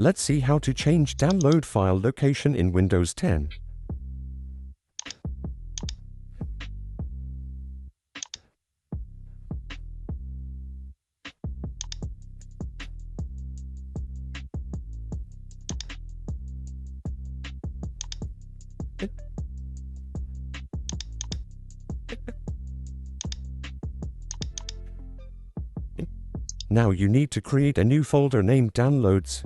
Let's see how to change download file location in Windows 10. Now you need to create a new folder named Downloads.